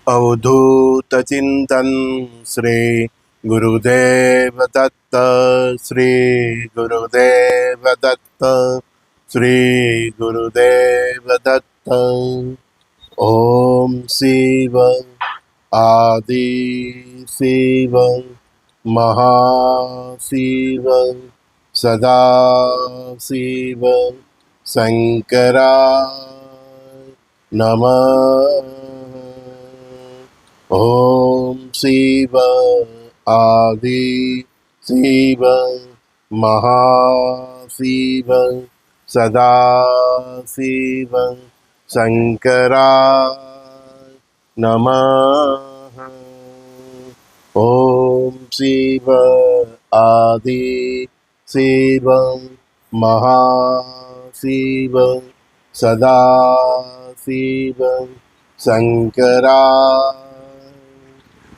अवधूत चिंतन श्री गुरुदेव दत्त। श्री गुरुदेव दत्त। श्री गुरुदेव दत्त। ओम शिव आदि शिव महाशिव सदा शिव शंकराय नमः। ओम शिव आदि शिव महाशिव सदा शिव शंकराय नमः। ओम शिव आदि शिव महाशिव सदा शिव शंकराय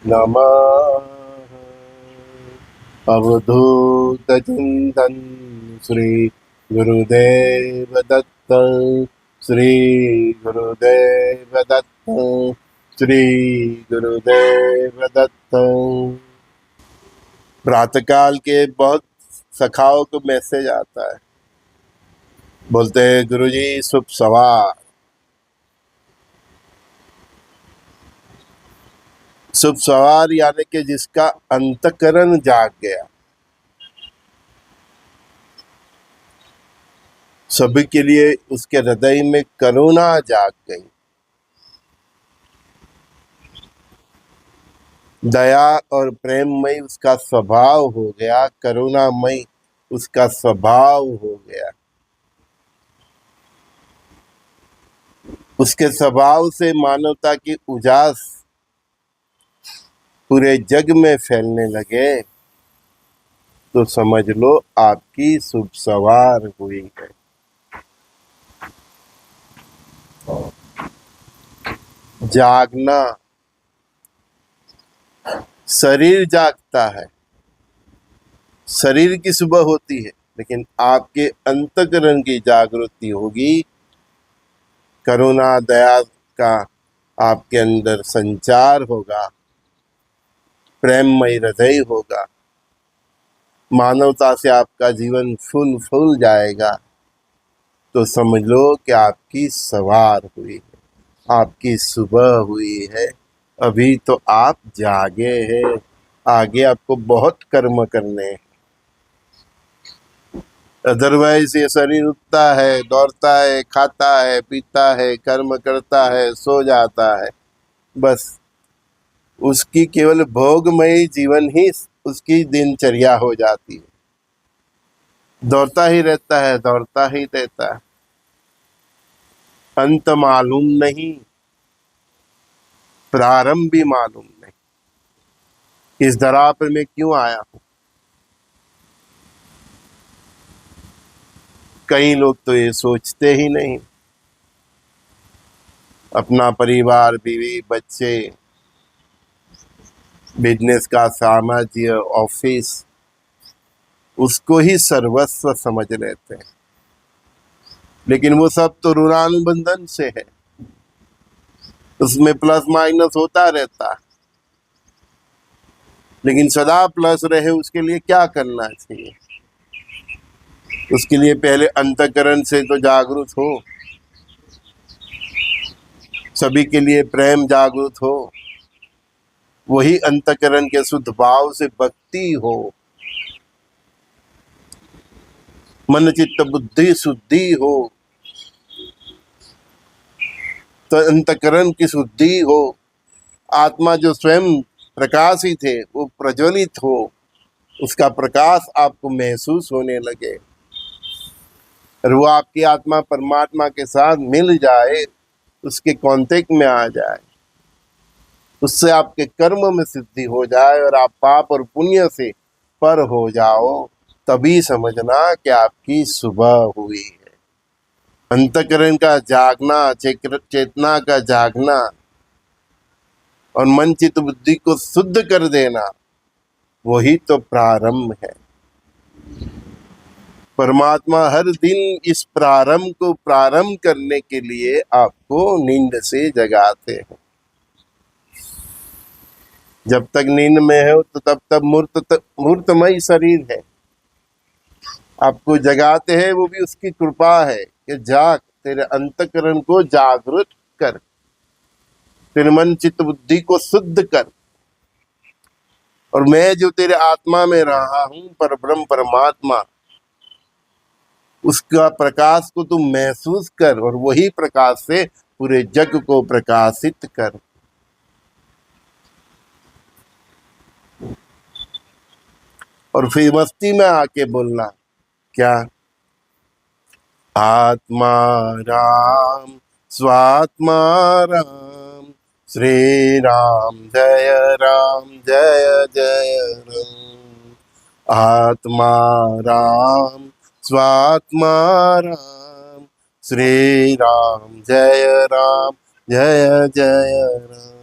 नमः। अवधूत चिंतन श्री गुरुदेव दत्त। श्री गुरुदेव दत्त। श्री गुरुदेव दत्त। प्रातःकाल के बहुत सखाओं को मैसेज आता है, बोलते हैं गुरुजी शुभ सवार। शुभ सवार यानी कि जिसका अंतकरण जाग गया। सभी के लिए उसके हृदय में करुणा जाग गई, दया और प्रेममय उसका स्वभाव हो गया, करुणामय उसका स्वभाव हो गया। उसके स्वभाव से मानवता की उजास पूरे जग में फैलने लगे तो समझ लो आपकी शुभ सवार हुई है। जागना, शरीर जागता है, शरीर की सुबह होती है, लेकिन आपके अंतःकरण की जागृति होगी, करुणा दया का आपके अंदर संचार होगा, प्रेममय हृदय होगा, मानवता से आपका जीवन फूल फूल जाएगा तो समझ लो कि आपकी सवार हुई है, आपकी सुबह हुई है। अभी तो आप जागे हैं, आगे आपको बहुत कर्म करने हैं। अदरवाइज ये शरीर उठता है, दौड़ता है, खाता है, पीता है, कर्म करता है, सो जाता है, बस उसकी केवल भोगमयी जीवन ही उसकी दिनचर्या हो जाती है। दौड़ता ही रहता है, दौड़ता ही रहता है, अंत मालूम नहीं, प्रारंभ भी मालूम नहीं। इस धरा पर मैं क्यों आया हूं? कई लोग तो ये सोचते ही नहीं। अपना परिवार, बीवी, बच्चे, बिजनेस का साम्राज्य, ऑफिस, उसको ही सर्वस्व समझ लेते हैं। लेकिन वो सब तो ऋणानुबंधन से है, उसमें प्लस माइनस होता रहता है। लेकिन सदा प्लस रहे उसके लिए क्या करना चाहिए? उसके लिए पहले अंतःकरण से तो जागरूक हो, सभी के लिए प्रेम जागरूक हो, वही अंतःकरण के शुद्ध भाव से भक्ति हो, मन चित्त बुद्धि शुद्धि हो, तो अंतःकरण की शुद्धि हो, आत्मा जो स्वयं प्रकाशित है वो प्रज्वलित हो, उसका प्रकाश आपको महसूस होने लगे और वो आपकी आत्मा परमात्मा के साथ मिल जाए, उसके कांटेक्ट में आ जाए, उससे आपके कर्म में सिद्धि हो जाए और आप पाप और पुण्य से पर हो जाओ, तभी समझना कि आपकी सुबह हुई है। अंतःकरण का जागना, चेतना का जागना और मन चित्त बुद्धि को शुद्ध कर देना, वही तो प्रारंभ है। परमात्मा हर दिन इस प्रारंभ को प्रारंभ करने के लिए आपको नींद से जगाते हैं। जब तक नींद में हो तो तब तक मूर्तमय शरीर है। आपको जगाते हैं वो भी उसकी कृपा है कि जाग, तेरे अंतःकरण को जागृत कर, तेरे मन चित्त बुद्धि को शुद्ध कर, और मैं जो तेरे आत्मा में रहा हूं पर ब्रह्म परमात्मा, उसका प्रकाश को तुम महसूस कर और वही प्रकाश से पूरे जग को प्रकाशित कर। और फिर मस्ती में आके बोलना क्या, आत्मा राम स्वात्मा राम, श्री राम जय जय राम। आत्मा राम स्वात्मा राम, श्री राम जय जय राम।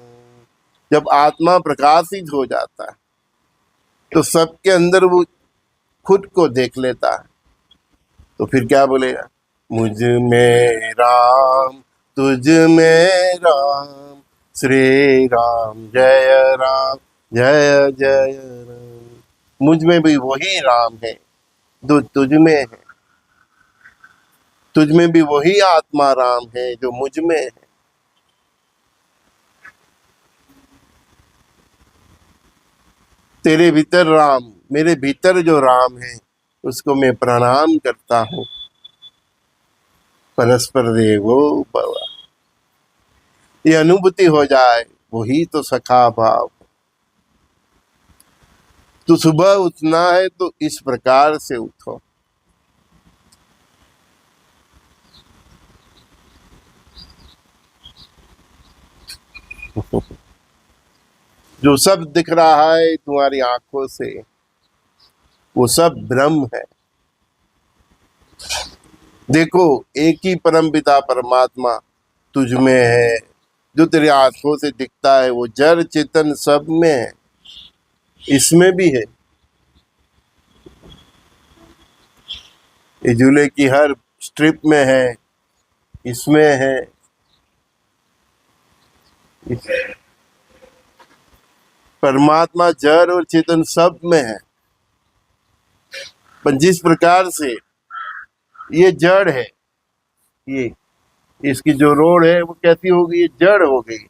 जब आत्मा प्रकाशित हो जाता है तो सबके अंदर वो खुद को देख लेता है। तो फिर क्या बोलेगा, मुझ में राम तुझ में राम, श्री राम जय राम। मुझ में भी वही राम है जो तुझ में है, तुझ में भी वही आत्मा राम है जो मुझ में है। तेरे भीतर राम, मेरे भीतर जो राम है उसको मैं प्रणाम करता हूँ। परस्पर देवो भव, ये अनुभूति हो जाए वही तो सखा भाव। तो सुबह उठना है तो इस प्रकार से उठो। जो सब दिख रहा है तुम्हारी आंखों से वो सब ब्रह्म है। देखो, एक ही परम पिता परमात्मा तुझ में है, जो तेरी आंखों से दिखता है वो जड़ चेतन सब में है, इसमें भी है। ये झूले की हर स्ट्रिप में है, इसमें है। परमात्मा जड़ और चेतन सब में है। पर जिस प्रकार से ये जड़ है, ये इसकी जो रोड है वो कैसी होगी, ये जड़ हो गई,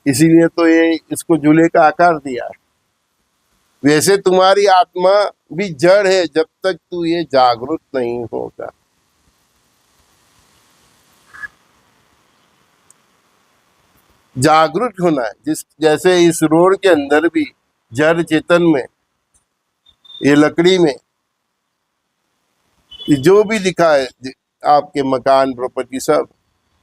इसीलिए तो ये इसको झूले का आकार दिया। वैसे तुम्हारी आत्मा भी जड़ है जब तक तू ये जागरूक नहीं होगा। जागरूक होना है, जिस जैसे इस रोड के अंदर भी जड़ चेतन में, ये लकड़ी में जो भी लिखा है, आपके मकान प्रॉपर्टी सब,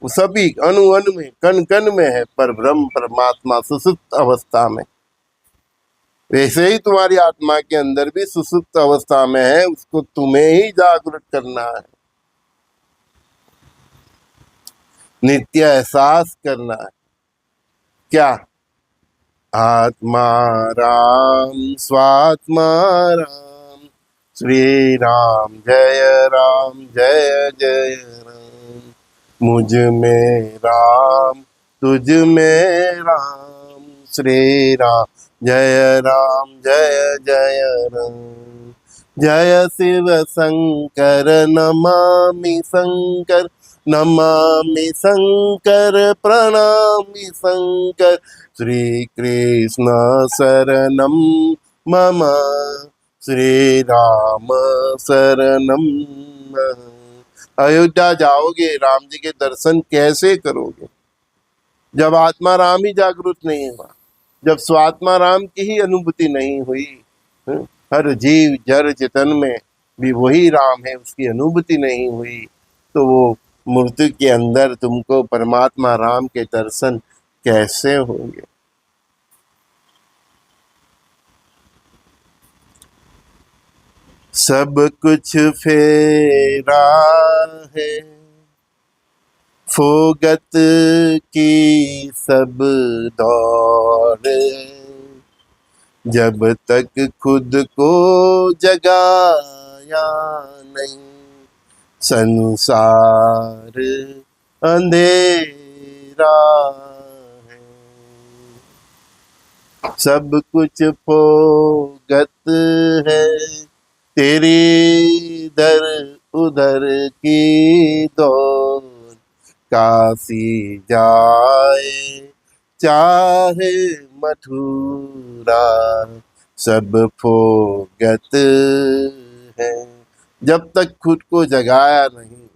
वो सभी अणु अणु में कण कण में है पर ब्रह्म परमात्मा सुसुप्त अवस्था में। वैसे ही तुम्हारी आत्मा के अंदर भी सुसुप्त अवस्था में है, उसको तुम्हें ही जागरूक करना है, नित्य एहसास करना है। क्या, आत्मा राम स्वात्मा राम, श्री राम जय जय राम। मुझ में राम तुझ में राम, श्री राम जय जय राम। जय शिव शंकर नमामि शंकर, नमामि शंकर प्रणमामि शंकर। श्री कृष्ण शरणम मम, श्री राम शरणम मम। अयोध्या जाओगे, राम जी के दर्शन कैसे करोगे जब आत्मा राम ही जागृत नहीं हुआ, जब स्वात्मा राम की ही अनुभूति नहीं हुई। हर जीव जड़ चेतन में भी वही राम है, उसकी अनुभूति नहीं हुई, तो वो मूर्ति के अंदर तुमको परमात्मा राम के दर्शन कैसे होंगे। सब कुछ फेरा है, फोगत की सब दौड़, जब तक खुद को जगाया नहीं संसार अंधेरा है। सब कुछ फोगत है तेरी इधर उधर की दौड़। काशी जाए चाहे मथुरा सब फोगत है। जब तक खुद को जगाया नहीं,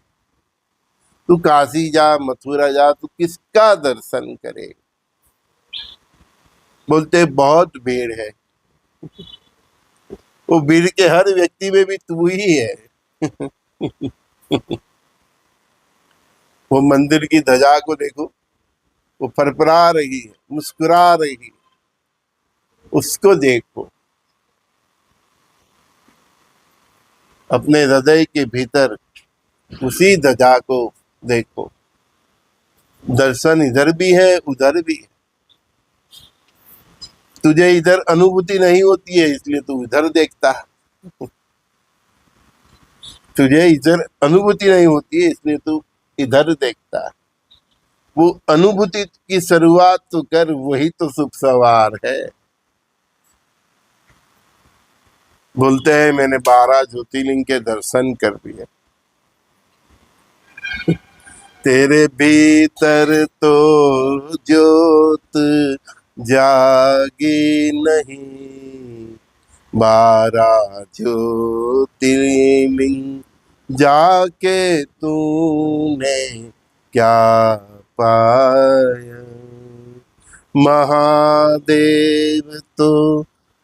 तू काशी जा मथुरा जा, तू किसका दर्शन करे। बोलते बहुत भीड़ है, वो भीड़ के हर व्यक्ति में भी तू ही है। वो मंदिर की ध्वजा को देखो, वो फरफरा रही है, मुस्कुरा रही है, उसको देखो। अपने हृदय के भीतर उसी ध्वजा को देखो। दर्शन इधर भी है उधर भी है। तुझे इधर अनुभूति नहीं होती है इसलिए तू इधर देखता है। तुझे इधर अनुभूति नहीं होती है इसलिए तू इधर देखता है। वो अनुभूति की शुरुआत तो कर, वही तो शुभ सवार है। बोलते हैं मैंने 12 ज्योतिर्लिंग के दर्शन कर लिए। तेरे भीतर तो ज्योत जागी नहीं, 12 ज्योतिर्लिंग जाके तूने क्या पाया। महादेव तो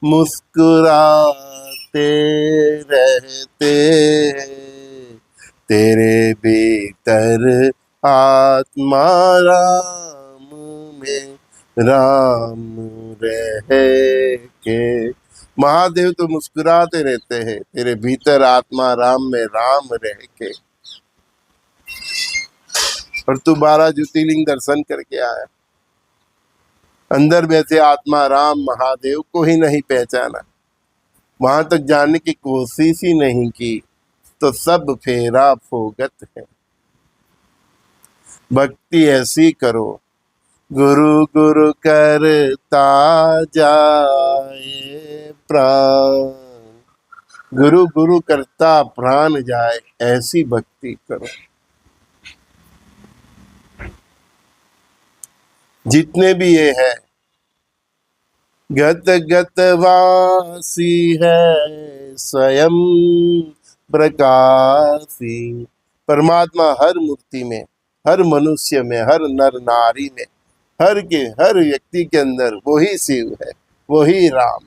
मुस्कुराते रहते हैं, तेरे भीतर आत्मा राम में राम रह के। महादेव तो मुस्कुराते रहते हैं, तेरे भीतर आत्मा राम में राम रह के। और तू 12 ज्योतिर्लिंग दर्शन करके आया, अंदर बैठे आत्मा राम महादेव को ही नहीं पहचाना, वहां तक जाने की कोशिश ही नहीं की, तो सब फेरा फोगत है। भक्ति ऐसी करो, गुरु गुरु करता जाए प्राण, गुरु गुरु करता प्राण जाए, ऐसी भक्ति करो। जितने भी ये है गत गत वासी है स्वयं प्रकाशी। परमात्मा हर मूर्ति में, हर मनुष्य में, हर नर नारी में, हर व्यक्ति के अंदर वही शिव है, वही राम।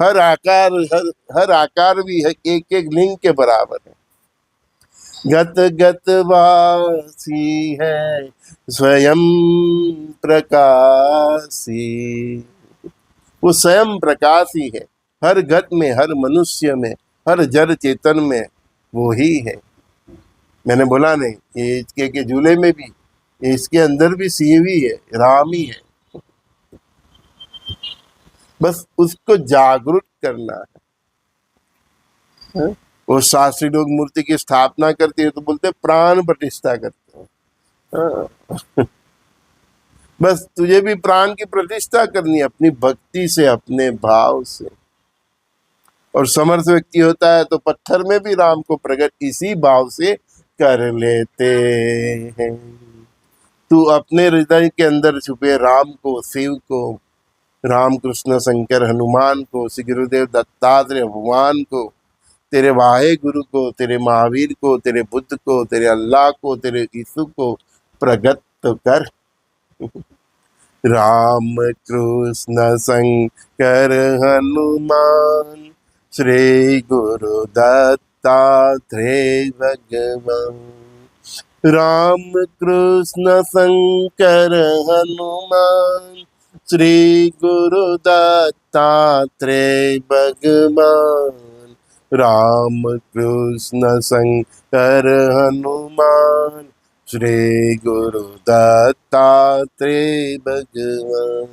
हर आकार भी है, एक एक लिंग के बराबर है। गत गत वासी है स्वयं प्रकाशी, वो स्वयं प्रकाशी है। हर गत में, हर मनुष्य में, हर जड़ चेतन में वो ही है। मैंने बोला नहीं, ये इसके के झूले में भी, इसके अंदर भी शिव ही है, राम ही है। बस उसको जागरूक करना है। वो शास्त्री लोग मूर्ति की स्थापना करते हैं तो बोलते प्राण प्रतिष्ठा करते हैं। हाँ। बस तुझे भी प्राण की प्रतिष्ठा करनी है, अपनी भक्ति से, अपने भाव से। और समर्थ व्यक्ति होता है तो पत्थर में भी राम को प्रकट इसी भाव से कर लेते हैं। तू अपने हृदय के अंदर छुपे राम को, शिव को, राम कृष्ण शंकर हनुमान को, श्री गुरुदेव दत्तात्रेय भगवान को, तेरे वाहे गुरु को, तेरे महावीर को, तेरे बुद्ध को, तेरे अल्लाह को, तेरे यीशु को प्रगट कर। राम कृष्ण शंकर हनुमान श्री गुरु दत्तात्रेय भगवान। राम कृष्ण शंकर हनुमान श्री गुरु दत्तात्रेय भगवान। राम कृष्ण शंकर हनुमान श्री गुरु दत्तात्रेय भगवान।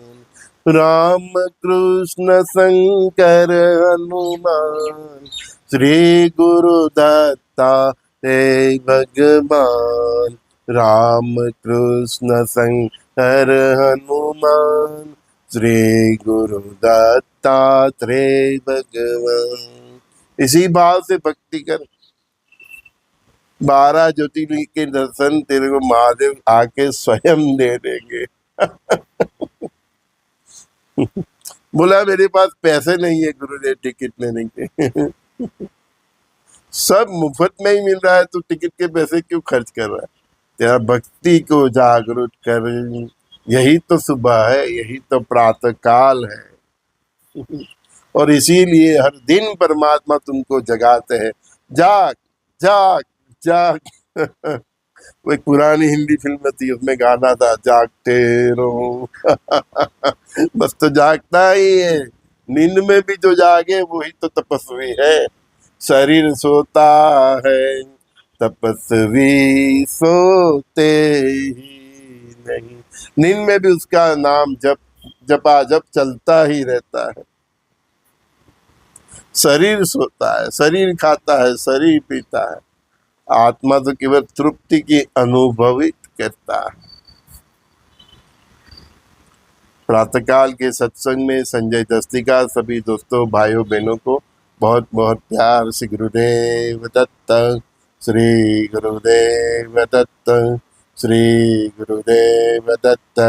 राम कृष्ण शंकर हनुमान श्री गुरु दत्तात्रेय भगवान। राम कृष्ण शंकर हनुमान श्री गुरु दत्तात्रेय भगवान। इसी भाव से भक्ति कर। 12 ज्योतिर्लिंग के दर्शन तेरे को महादेव आके स्वयं दे देंगे। बोला मेरे पास पैसे नहीं है गुरुदेव टिकट लेने के। सब मुफ्त में ही मिल रहा है, तो टिकट के पैसे क्यों खर्च कर रहा है? तेरा भक्ति को जागरूक कर, यही तो सुबह है, यही तो प्रातः काल है। और इसीलिए हर दिन परमात्मा तुमको जगाते हैं, जाग जाग जाग। वो एक पुरानी हिंदी फिल्म थी, उसमें गाना था, जागते रहो। बस तो जागता ही है, नींद में भी जो जागे वही तो तपस्वी है। शरीर सोता है, तपस्वी सोते ही नहीं। नींद में भी उसका नाम जपा जप चलता ही रहता है। शरीर सोता है, शरीर खाता है, शरीर पीता है, आत्मा तो केवल तृप्ति की अनुभवित करता है। प्रातःकाल के सत्संग में संजय दस्तिका सभी दोस्तों भाइयों बहनों को बहुत बहुत प्यार से गुरुदेव दत्त, श्री गुरुदेव दत्त, श्री गुरुदेव दत्त।